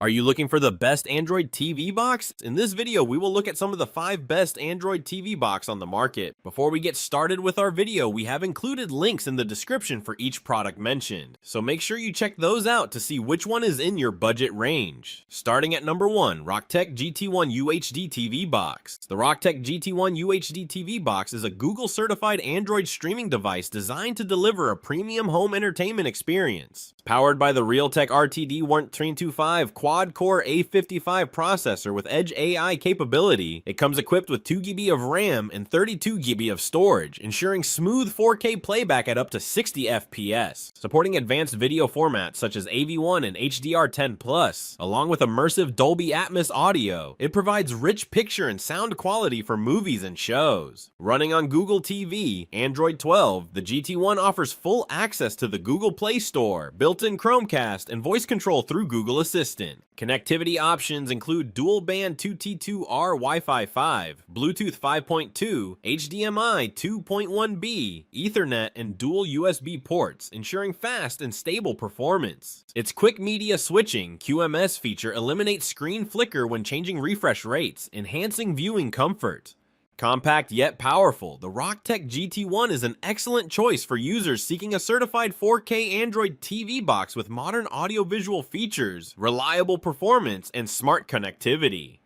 Are you looking for the best Android TV box? In this video, we will look at some of the 5 best Android TV box on the market. Before we get started with our video, we have included links in the description for each product mentioned, so make sure you check those out to see which one is in your budget range. Starting at number 1, RockTek GT1 UHD TV box. The RockTek GT1 UHD TV box is a Google-certified Android streaming device designed to deliver a premium home entertainment experience. Powered by the Realtek RTD125 quad-core A55 processor with Edge AI capability, it comes equipped with 2GB of RAM and 32GB of storage, ensuring smooth 4K playback at up to 60 FPS. Supporting advanced video formats such as AV1 and HDR10+, along with immersive Dolby Atmos audio, it provides rich picture and sound quality for movies and shows. Running on Google TV, Android 12, the GT1 offers full access to the Google Play Store, built-in Chromecast, and voice control through Google Assistant. Connectivity options include dual-band 2T2R Wi-Fi 5, Bluetooth 5.2, HDMI 2.1b, Ethernet, and dual USB ports, ensuring fast and stable performance. Its quick media switching QMS feature eliminates screen flicker when changing refresh rates, enhancing viewing comfort. Compact yet powerful, the RockTek GT1 is an excellent choice for users seeking a certified 4K Android TV box with modern audiovisual features, reliable performance, and smart connectivity.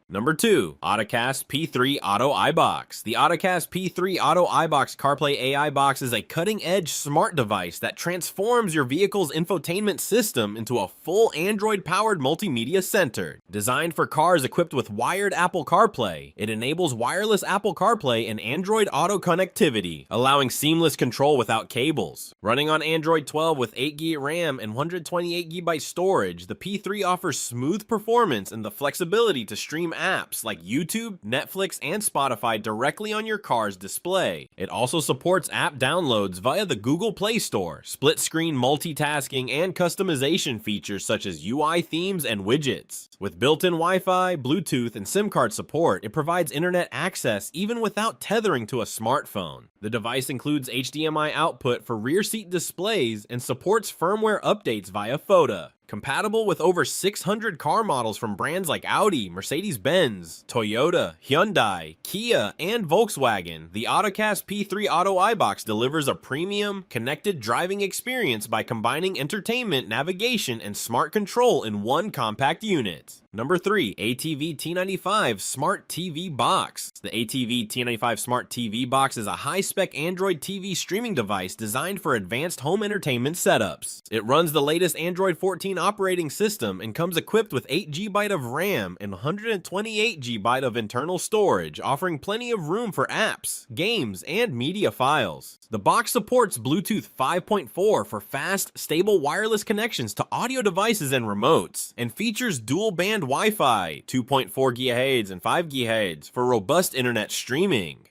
Number 2, AutoCast P3 OttoAibox. The AutoCast P3 OttoAibox CarPlay AI box is a cutting-edge smart device that transforms your vehicle's infotainment system into a full Android-powered multimedia center. Designed for cars equipped with wired Apple CarPlay, it enables wireless Apple CarPlay and Android Auto connectivity, allowing seamless control without cables. Running on Android 12 with 8GB RAM and 128GB storage, the P3 offers smooth performance and the flexibility to stream apps like YouTube, Netflix, and Spotify directly on your car's display. It also supports app downloads via the Google Play Store, split-screen multitasking, and customization features such as UI themes and widgets. With built-in Wi-Fi, Bluetooth, and SIM card support, it provides internet access even without tethering to a smartphone. The device includes HDMI output for rear seat displays and supports firmware updates via photo. Compatible with over 600 car models from brands like Audi, Mercedes-Benz, Toyota, Hyundai, Kia, and Volkswagen, the AutoCast P3 OttoAibox delivers a premium, connected driving experience by combining entertainment, navigation, and smart control in one compact unit. Number 3, ATV T95 Smart TV Box. The ATV T95 Smart TV Box is a high-spec Android TV streaming device designed for advanced home entertainment setups. It runs the latest Android 14 operating system and comes equipped with 8GB of RAM and 128GB of internal storage, offering plenty of room for apps, games, and media files. The box supports Bluetooth 5.4 for fast, stable wireless connections to audio devices and remotes, and features dual-band Wi-Fi, 2.4 GHz and 5 GHz for robust internet streaming.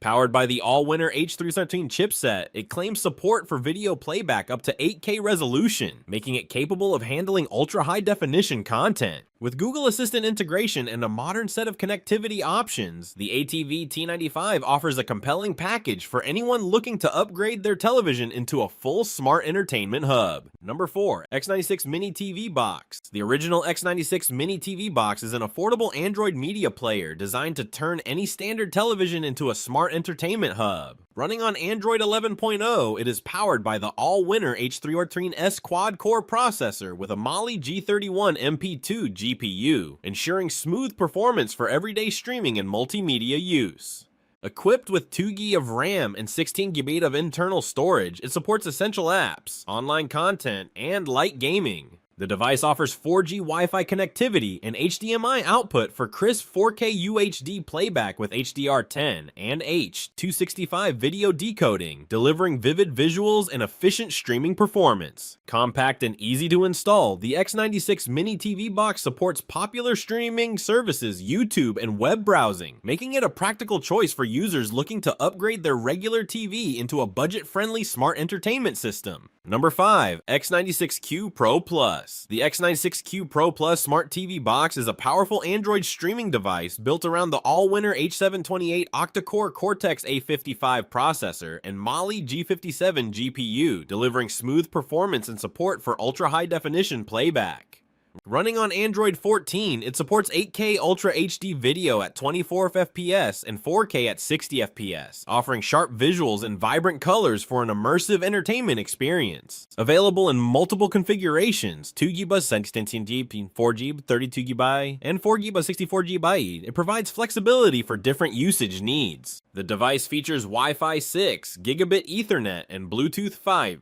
Powered by the all-winner H313 chipset, it claims support for video playback up to 8K resolution, making it capable of handling ultra-high-definition content. With Google Assistant integration and a modern set of connectivity options, the ATV T95 offers a compelling package for anyone looking to upgrade their television into a full smart entertainment hub. Number 4, X96 Mini TV Box. The original X96 Mini TV Box is an affordable Android media player designed to turn any standard television into a smart entertainment hub. Running on Android 11.0, it is powered by the all-winner H313S quad-core processor with a Mali G31 MP2 GPU, ensuring smooth performance for everyday streaming and multimedia use. Equipped with 2GB of RAM and 16GB of internal storage, it supports essential apps, online content, and light gaming. The device offers 4G Wi-Fi connectivity and HDMI output for crisp 4K UHD playback with HDR10 and H.265 video decoding, delivering vivid visuals and efficient streaming performance. Compact and easy to install, the X96 Mini TV box supports popular streaming services, YouTube, and web browsing, making it a practical choice for users looking to upgrade their regular TV into a budget-friendly smart entertainment system. Number 5, X96Q Pro Plus. The X96Q Pro Plus Smart TV Box is a powerful Android streaming device built around the all-winner H728 octa-core Cortex A55 processor and Mali G57 GPU, delivering smooth performance and support for ultra-high-definition playback. Running on Android 14, it supports 8K Ultra HD video at 24 FPS and 4K at 60 FPS, offering sharp visuals and vibrant colors for an immersive entertainment experience. Available in multiple configurations, 2GB 16GB, 4GB, 32GB, and 4GB 64GB, it provides flexibility for different usage needs. The device features Wi-Fi 6, Gigabit Ethernet, and Bluetooth 5.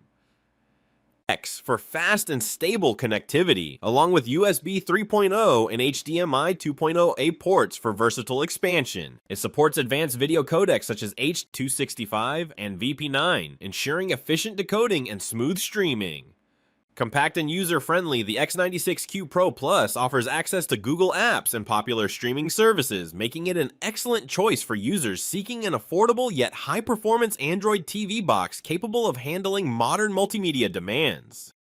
For fast and stable connectivity, along with USB 3.0 and HDMI 2.0A ports for versatile expansion. It supports advanced video codecs such as H.265 and VP9, ensuring efficient decoding and smooth streaming. Compact and user-friendly, the X96Q Pro Plus offers access to Google Apps and popular streaming services, making it an excellent choice for users seeking an affordable yet high-performance Android TV box capable of handling modern multimedia demands.